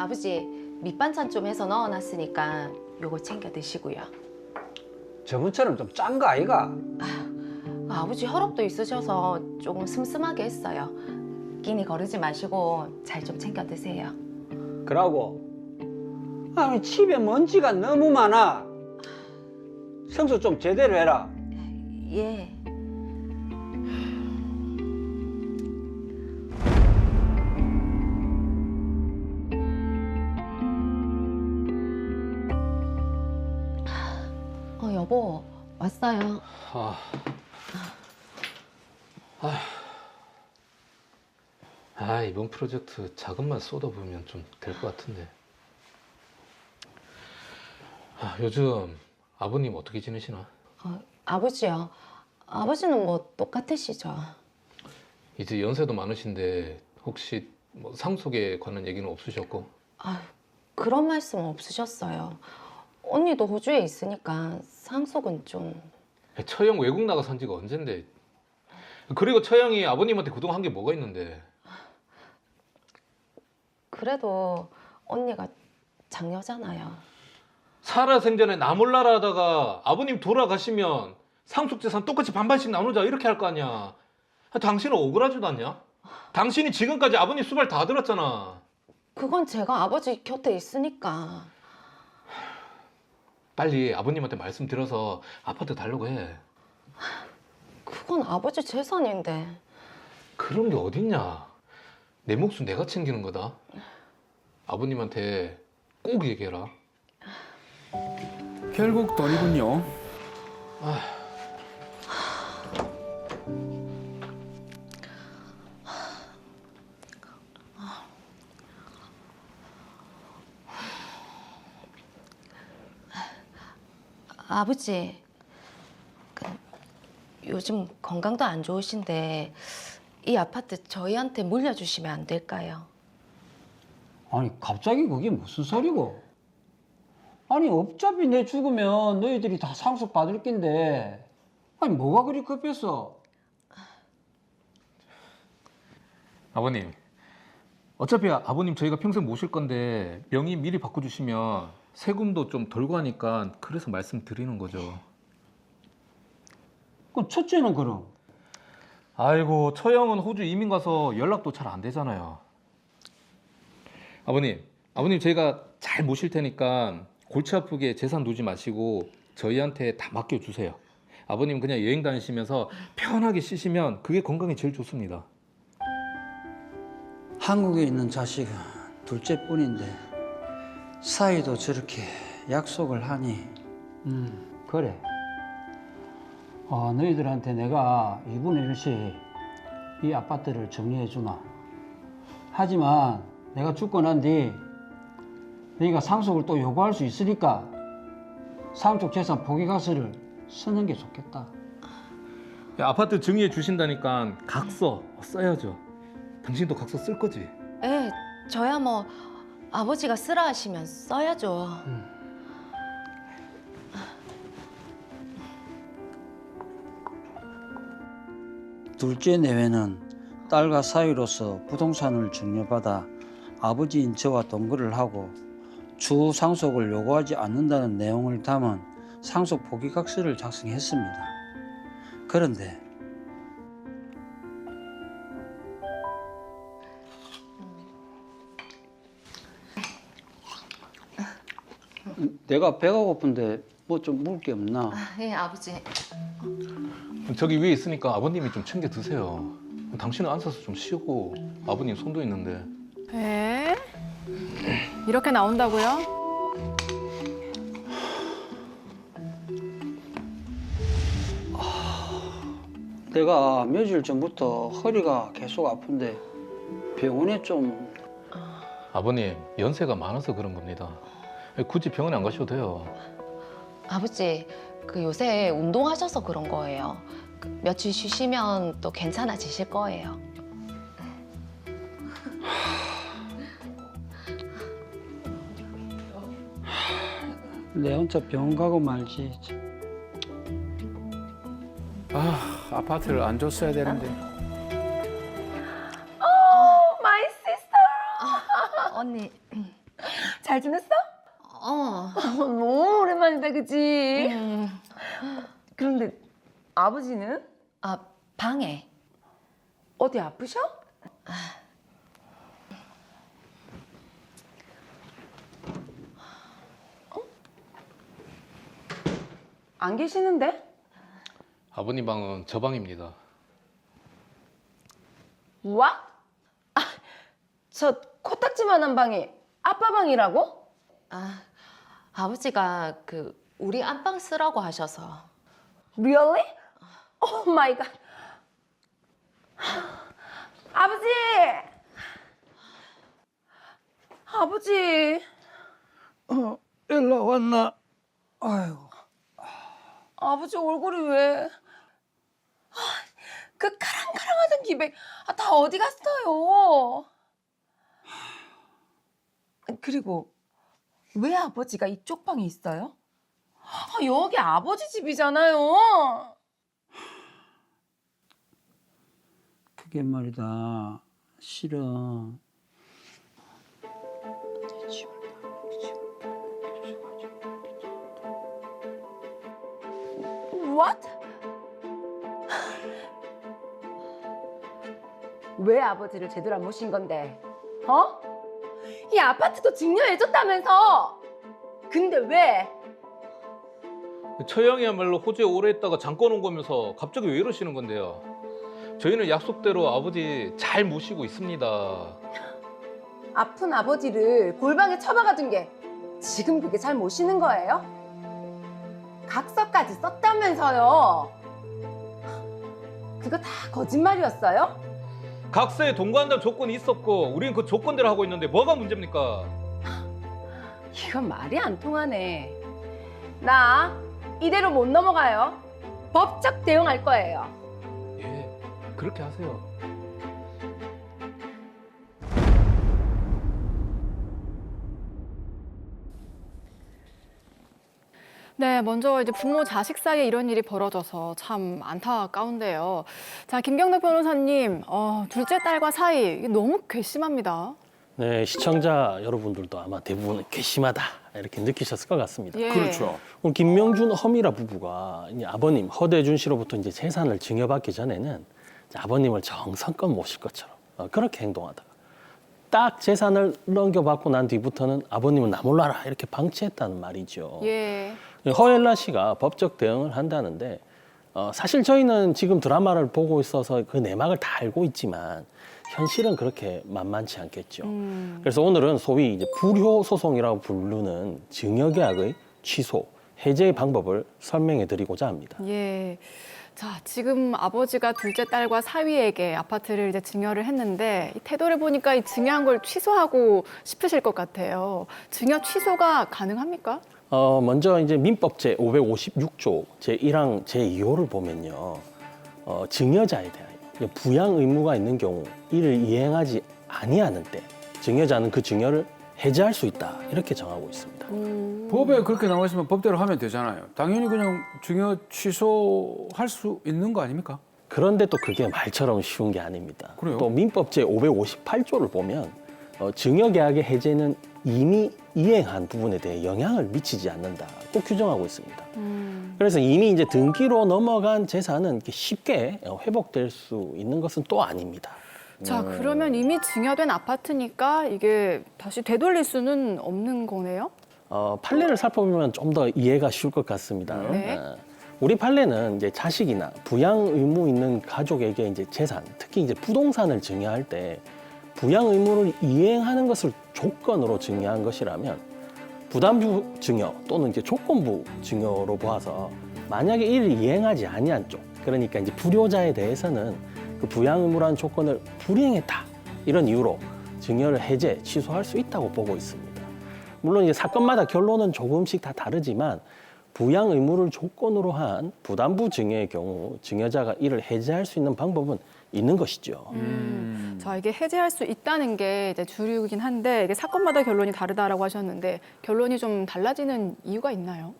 아버지 밑반찬 좀 해서 넣어놨으니까 요거 챙겨 드시고요. 저번처럼 좀 짠 거 아이가? 아버지 혈압도 있으셔서 조금 슴슴하게 했어요. 끼니 거르지 마시고 잘 좀 챙겨 드세요. 그러고 아니 집에 먼지가 너무 많아. 청소 좀 제대로 해라. 예. 여보 왔어요. 이번 프로젝트 자금만 쏟아부으면 좀 될 것 같은데. 요즘 아버님 어떻게 지내시나? 아버지요. 아버지는 뭐 똑같으시죠. 이제 연세도 많으신데 혹시 뭐 상속에 관한 얘기는 없으셨고? 그런 말씀 없으셨어요. 언니도 호주에 있으니까 상속은 좀... 처형 외국 나가 산 지가 언젠데. 그리고 처형이 아버님한테 그동안 한 게 뭐가 있는데. 그래도 언니가 장녀잖아요. 살아생전에 나 몰라라 하다가 아버님 돌아가시면 상속재산 똑같이 반반씩 나누자 이렇게 할 거 아니야. 당신은 억울하지도 않냐? 당신이 지금까지 아버님 수발 다 들었잖아. 그건 제가 아버지 곁에 있으니까. 빨리 아버님한테 말씀드려서 아파트 달라고 해. 그건 아버지 재산인데. 그런 게 어딨냐. 내 몫은 내가 챙기는 거다. 아버님한테 꼭 얘기해라. 결국 돈이군요. 아버지, 요즘 건강도 안 좋으신데 이 아파트 저희한테 물려주시면 안 될까요? 아니 갑자기 그게 무슨 소리고? 아니 어차피 내 죽으면 너희들이 다 상속 받을 낀데 아니 뭐가 그리 급했어? 아버님, 어차피 아버님 저희가 평생 모실 건데 명의 미리 바꿔주시면 세금도 좀 덜 가니까 그래서 말씀드리는 거죠. 그럼 첫째는 그럼? 아이고, 처형은 호주 이민 가서 연락도 잘 안 되잖아요. 아버님 저희가 잘 모실 테니까 골치 아프게 재산 두지 마시고 저희한테 다 맡겨주세요. 아버님 그냥 여행 다니시면서 편하게 쉬시면 그게 건강에 제일 좋습니다. 한국에 있는 자식은 둘째뿐인데 사이도 저렇게 약속을 하니 그래. 너희들한테 내가 2분의 1씩 이 아파트를 정리해 주나. 하지만 내가 죽고 난 뒤 너희가 상속을 또 요구할 수 있으니까 상속 재산 포기가세를 쓰는 게 좋겠다. 아파트 증여해 주신다니까 각서 써야죠. 당신도 각서 쓸 거지? 예, 저야 뭐 아버지가 쓰라 하시면 써야죠. 둘째 내외는 딸과 사위로서 부동산을 증여받아 아버지인 저와 동거를 하고 추후 상속을 요구하지 않는다는 내용을 담은 상속 포기각서를 작성했습니다. 그런데 내가 배가 고픈데 뭐 좀 먹을 게 없나? 예, 아버지. 저기 위에 있으니까 아버님이 좀 챙겨 드세요. 당신은 앉아서 좀 쉬고 아버님 손도 있는데. 에? 이렇게 나온다고요? 내가 며칠 전부터 허리가 계속 아픈데 병원에 좀... 아버님 연세가 많아서 그런 겁니다. 굳이 병원에 안 가셔도 돼요. 아버지, 요새 운동하셔서 그런 거예요. 며칠 쉬시면 또 괜찮아지실 거예요. 내 혼자 병원 가고 말지. 아파트를 안 줬어야 되는데. 언니. 잘 지냈어? 어. 너무 오랜만이다, 그치? 그런데 아버지는? 아, 방에. 어디 아프셔? 안 계시는데? 아버님 방은 저 방입니다. 와? 저 코딱지만한 방이 아빠 방이라고? 아, 아버지가 우리 안방 쓰라고 하셔서. Really? Oh my god. 아버지! 아버지! 일로 왔나? 아이고. 아버지 얼굴이 왜? 그 카랑카랑하던 기백 다 어디 갔어요? 그리고 왜 아버지가 이쪽 방에 있어요? 여기 아버지 집이잖아요. 그게 말이다. 실은 What? 왜 아버지를 제대로 안 모신 건데? 어? 이 아파트도 증여해줬다면서? 근데 왜? 처형이야말로 호주에 오래 있다가 잠깐 온 거면서 갑자기 왜 이러시는 건데요? 저희는 약속대로 아버지 잘 모시고 있습니다. 아픈 아버지를 골방에 처박아둔 게 지금 그게 잘 모시는 거예요? 각서까지 썼다면서요? 그거 다 거짓말이었어요? 각서에 동거한다는 조건이 있었고 우리는 그 조건대로 하고 있는데 뭐가 문제입니까? 이건 말이 안 통하네. 나 이대로 못 넘어가요. 법적 대응할 거예요. 예, 그렇게 하세요. 네, 먼저 이제 부모 자식 사이에 이런 일이 벌어져서 참 안타까운데요. 자, 김경덕 변호사님, 둘째 딸과 사이 이게 너무 괘씸합니다. 네, 시청자 여러분들도 아마 대부분 괘씸하다 이렇게 느끼셨을 것 같습니다. 예. 그렇죠. 오늘 김명준 허미라 부부가 이제 아버님 허대준 씨로부터 이제 재산을 증여받기 전에는 이제 아버님을 정성껏 모실 것처럼 그렇게 행동하다가 딱 재산을 넘겨받고 난 뒤부터는 아버님은 나 몰라라 이렇게 방치했다는 말이죠. 예. 허엘라 씨가 법적 대응을 한다는데 사실 저희는 지금 드라마를 보고 있어서 그 내막을 다 알고 있지만 현실은 그렇게 만만치 않겠죠. 그래서 오늘은 소위 이제 불효 소송이라고 부르는 증여계약의 취소, 해제의 방법을 설명해 드리고자 합니다. 예. 자, 지금 아버지가 둘째 딸과 사위에게 아파트를 이제 증여를 했는데 이 태도를 보니까 이 증여한 걸 취소하고 싶으실 것 같아요. 증여 취소가 가능합니까? 먼저 이제 민법 제 556조 제 1항 제 2호를 보면요. 증여자에 대하여 부양 의무가 있는 경우 이를 이행하지 아니하는 때 증여자는 그 증여를 해제할 수 있다 이렇게 정하고 있습니다. 법에 그렇게 나와 있으면 법대로 하면 되잖아요. 당연히 그냥 증여 취소할 수 있는 거 아닙니까? 그런데 또 그게 말처럼 쉬운 게 아닙니다. 그래요? 또 민법 제 558조를 보면 증여계약의 해제는 이미 이행한 부분에 대해 영향을 미치지 않는다 꼭 규정하고 있습니다. 그래서 이미 이제 등기로 넘어간 재산은 이렇게 쉽게 회복될 수 있는 것은 또 아닙니다. 자, 그러면 이미 증여된 아파트니까 이게 다시 되돌릴 수는 없는 거네요? 판례를 살펴보면 좀 더 이해가 쉬울 것 같습니다. 네. 우리 판례는 이제 자식이나 부양 의무 있는 가족에게 이제 재산, 특히 이제 부동산을 증여할 때 부양 의무를 이행하는 것을 조건으로 증여한 것이라면 부담부 증여 또는 이제 조건부 증여로 보아서 만약에 이를 이행하지 아니한 쪽, 그러니까 이제 불효자에 대해서는 그 부양 의무라는 조건을 불이행했다 이런 이유로 증여를 해제, 취소할 수 있다고 보고 있습니다. 물론 이제 사건마다 결론은 조금씩 다 다르지만 부양 의무를 조건으로 한 부담부 증여의 경우 증여자가 이를 해제할 수 있는 방법은 있는 것이죠. 자, 이게 해제할 수 있다는 게 이제 주류이긴 한데 이게 사건마다 결론이 다르다라고 하셨는데 결론이 좀 달라지는 이유가 있나요?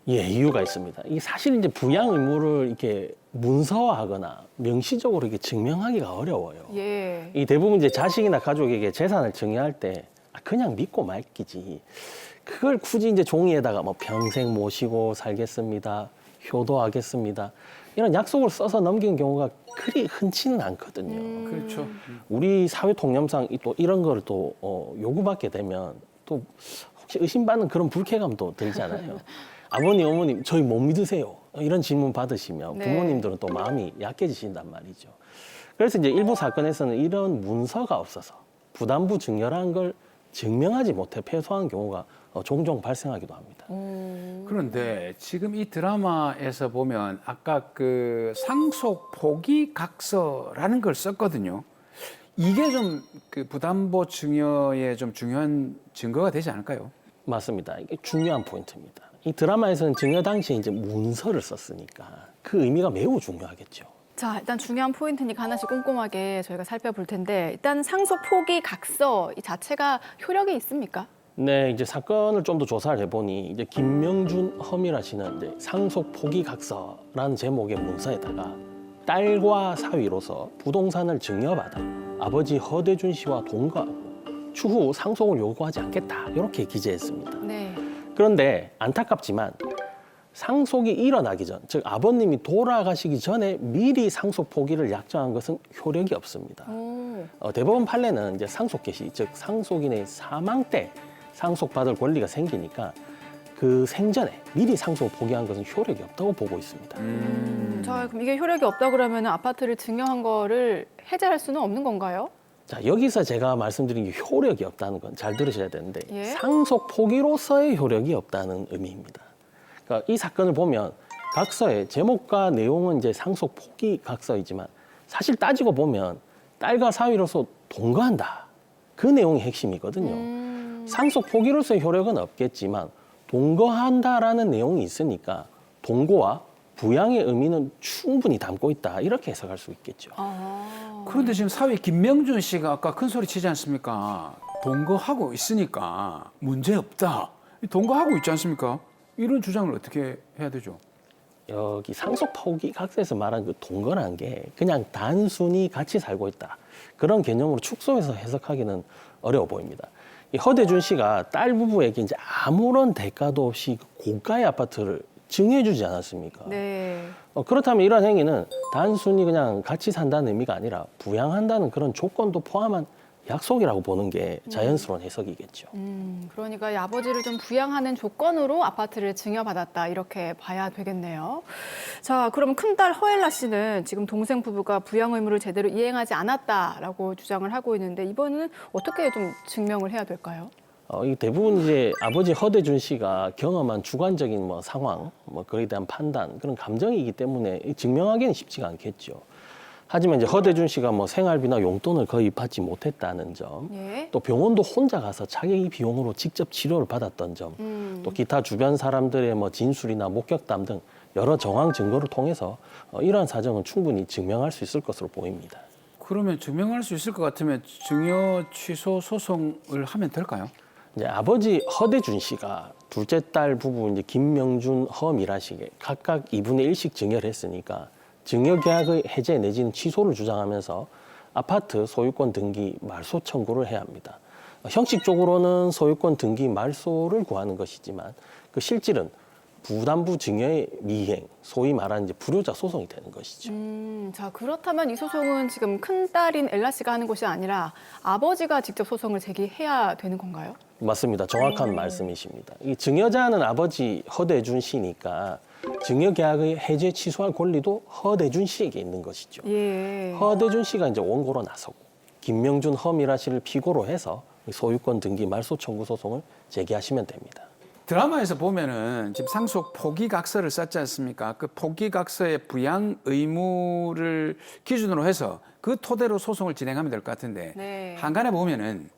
예, 이유가 있습니다. 이 사실 이제 부양 의무를 이렇게 문서화하거나 명시적으로 이렇게 증명하기가 어려워요. 예. 이 대부분 이제 자식이나 가족에게 재산을 증여할 때 그냥 믿고 맡기지. 그걸 굳이 이제 종이에다가 뭐 평생 모시고 살겠습니다, 효도하겠습니다, 이런 약속을 써서 넘기는 경우가 그리 흔치는 않거든요. 그렇죠. 우리 사회 통념상 또 이런 걸 또 요구받게 되면 또 혹시 의심받는 그런 불쾌감도 들잖아요. 아버님, 어머님, 저희 못 믿으세요? 이런 질문 받으시면 네. 부모님들은 또 마음이 약해지신단 말이죠. 그래서 이제 일부 사건에서는 이런 문서가 없어서 부담부 증여라는 걸 증명하지 못해 패소한 경우가 종종 발생하기도 합니다. 그런데 지금 이 드라마에서 보면 아까 그 상속 포기 각서라는 걸 썼거든요. 이게 좀 그 부담보 증여에 좀 중요한 증거가 되지 않을까요? 맞습니다. 이게 중요한 포인트입니다. 이 드라마에서는 증여 당시에 이제 문서를 썼으니까 그 의미가 매우 중요하겠죠. 자, 일단 중요한 포인트니까 하나씩 꼼꼼하게 저희가 살펴볼 텐데 일단 상속 포기 각서 이 자체가 효력이 있습니까? 네, 이제 사건을 좀 더 조사를 해보니 이제 김명준 험이라 씨는 이제 상속 포기 각서라는 제목의 문서에다가 딸과 사위로서 부동산을 증여받아 아버지 허대준 씨와 동거하고 추후 상속을 요구하지 않겠다 이렇게 기재했습니다. 네. 그런데 안타깝지만 상속이 일어나기 전, 즉 아버님이 돌아가시기 전에 미리 상속 포기를 약정한 것은 효력이 없습니다. 대법원 판례는 이제 상속 개시, 즉 상속인의 사망 때 상속받을 권리가 생기니까 그 생전에 미리 상속 포기한 것은 효력이 없다고 보고 있습니다. 자, 그럼 이게 효력이 없다 그러면 아파트를 증여한 거를 해제할 수는 없는 건가요? 자, 여기서 제가 말씀드린 게 효력이 없다는 건 잘 들으셔야 되는데 예? 상속 포기로서의 효력이 없다는 의미입니다. 그러니까 이 사건을 보면 각서의 제목과 내용은 이제 상속 포기 각서이지만 사실 따지고 보면 딸과 사위로서 동거한다. 그 내용이 핵심이거든요. 상속 포기로서의 효력은 없겠지만 동거한다라는 내용이 있으니까 동거와 부양의 의미는 충분히 담고 있다. 이렇게 해석할 수 있겠죠. 그런데 지금 사위 김명준 씨가 아까 큰 소리 치지 않습니까? 동거하고 있으니까 문제 없다. 동거하고 있지 않습니까? 이런 주장을 어떻게 해야 되죠? 여기 상속 포기 각서에서 말한 그 동거라는 게 그냥 단순히 같이 살고 있다. 그런 개념으로 축소해서 해석하기는 어려워 보입니다. 이 허대준 씨가 딸 부부에게 이제 아무런 대가도 없이 고가의 아파트를 증여해주지 않았습니까? 네. 그렇다면 이런 행위는 단순히 그냥 같이 산다는 의미가 아니라 부양한다는 그런 조건도 포함한 약속이라고 보는 게 자연스러운 해석이겠죠. 그러니까 이 아버지를 좀 부양하는 조건으로 아파트를 증여받았다 이렇게 봐야 되겠네요. 자, 그럼 큰딸 허엘라 씨는 지금 동생 부부가 부양 의무를 제대로 이행하지 않았다라고 주장을 하고 있는데 이번에는 어떻게 좀 증명을 해야 될까요? 이 대부분 이제 아버지 허대준 씨가 경험한 주관적인 뭐 상황, 뭐 그에 대한 판단, 그런 감정이기 때문에 증명하기는 쉽지가 않겠죠. 하지만 이제 허대준 씨가 뭐 생활비나 용돈을 거의 받지 못했다는 점, 예. 또 병원도 혼자 가서 자기 비용으로 직접 치료를 받았던 점, 또 기타 주변 사람들의 뭐 진술이나 목격담 등 여러 정황 증거를 통해서 이러한 사정은 충분히 증명할 수 있을 것으로 보입니다. 그러면 증명할 수 있을 것 같으면 증여 취소 소송을 하면 될까요? 이제 아버지 허대준 씨가 둘째 딸 부부 이제 김명준, 허미라 씨에게 각각 2분의 1씩 증여를 했으니까 증여 계약의 해제 내지는 취소를 주장하면서 아파트 소유권 등기 말소 청구를 해야 합니다. 형식적으로는 소유권 등기 말소를 구하는 것이지만 그 실질은 부담부 증여의 미행, 소위 말하는 이제 불효자 소송이 되는 것이죠. 자, 그렇다면 이 소송은 지금 큰딸인 엘라 씨가 하는 것이 아니라 아버지가 직접 소송을 제기해야 되는 건가요? 맞습니다. 정확한 말씀이십니다. 이 증여자는 아버지 허대준 씨니까 증여 계약의 해제 취소할 권리도 허대준 씨에게 있는 것이죠. 예. 허대준 씨가 이제 원고로 나서고 김명준, 허미라 씨를 피고로 해서 소유권 등기 말소 청구 소송을 제기하시면 됩니다. 드라마에서 보면은 지금 상속 포기 각서를 썼지 않습니까? 그 포기 각서의 부양 의무를 기준으로 해서 그 토대로 소송을 진행하면 될 것 같은데 네. 한간에 보면은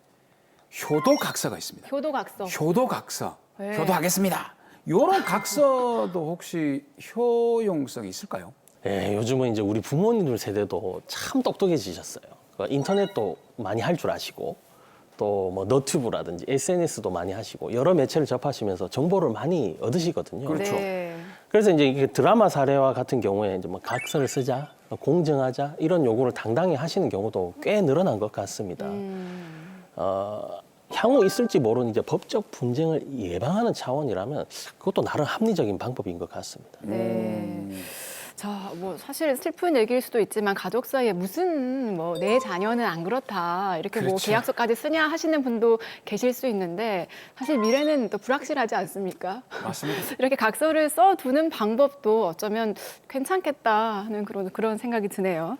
효도 각서가 있습니다. 효도 각서. 효도 각서, 네. 효도하겠습니다. 이런 각서도 혹시 효용성이 있을까요? 예, 요즘은 이제 우리 부모님들 세대도 참 똑똑해지셨어요. 인터넷도 많이 할 줄 아시고 또 뭐 너튜브라든지 SNS도 많이 하시고 여러 매체를 접하시면서 정보를 많이 얻으시거든요. 그렇죠. 네. 그래서 이제 이게 드라마 사례와 같은 경우에 이제 뭐 각서를 쓰자, 공증하자 이런 요구를 당당히 하시는 경우도 꽤 늘어난 것 같습니다. 향후 있을지 모르는 이제 법적 분쟁을 예방하는 차원이라면 그것도 나름 합리적인 방법인 것 같습니다. 네. 자, 뭐 사실 슬픈 얘기일 수도 있지만 가족 사이에 무슨 뭐 내 자녀는 안 그렇다 이렇게 뭐 그렇죠. 계약서까지 쓰냐 하시는 분도 계실 수 있는데 사실 미래는 또 불확실하지 않습니까? 맞습니다. 이렇게 각서를 써두는 방법도 어쩌면 괜찮겠다 하는 그런 생각이 드네요.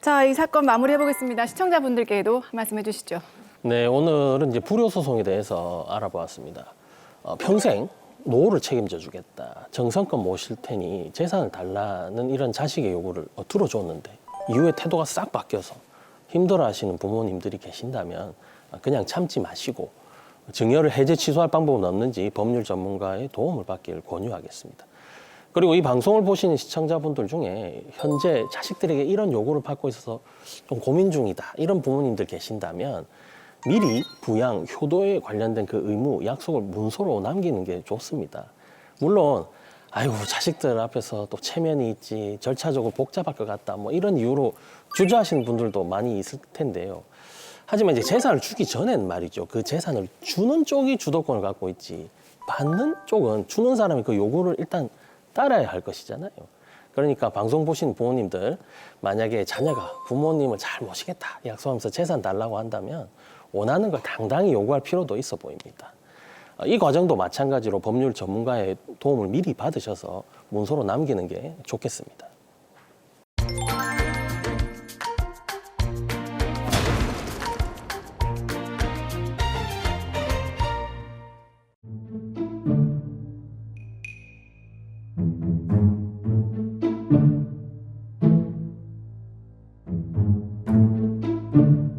자, 이 사건 마무리해 보겠습니다. 시청자분들께도 한 말씀 해주시죠. 네, 오늘은 이제 불효 소송에 대해서 알아보았습니다. 평생 노후를 책임져 주겠다. 정성껏 모실 테니 재산을 달라는 이런 자식의 요구를 들어줬는데 이후에 태도가 싹 바뀌어서 힘들어하시는 부모님들이 계신다면 그냥 참지 마시고 증여를 해제 취소할 방법은 없는지 법률 전문가의 도움을 받기를 권유하겠습니다. 그리고 이 방송을 보시는 시청자분들 중에 현재 자식들에게 이런 요구를 받고 있어서 좀 고민 중이다. 이런 부모님들 계신다면 미리 부양, 효도에 관련된 그 의무, 약속을 문서로 남기는 게 좋습니다. 물론 아이고 자식들 앞에서 또 체면이 있지, 절차적으로 복잡할 것 같다, 뭐 이런 이유로 주저하시는 분들도 많이 있을 텐데요. 하지만 이제 재산을 주기 전엔 말이죠. 그 재산을 주는 쪽이 주도권을 갖고 있지, 받는 쪽은 주는 사람이 그 요구를 일단 따라야 할 것이잖아요. 그러니까 방송 보시는 부모님들, 만약에 자녀가 부모님을 잘 모시겠다 약속하면서 재산 달라고 한다면 원하는 걸 당당히 요구할 필요도 있어 보입니다. 이 과정도 마찬가지로 법률 전문가의 도움을 미리 받으셔서 문서로 남기는 게 좋겠습니다. 음.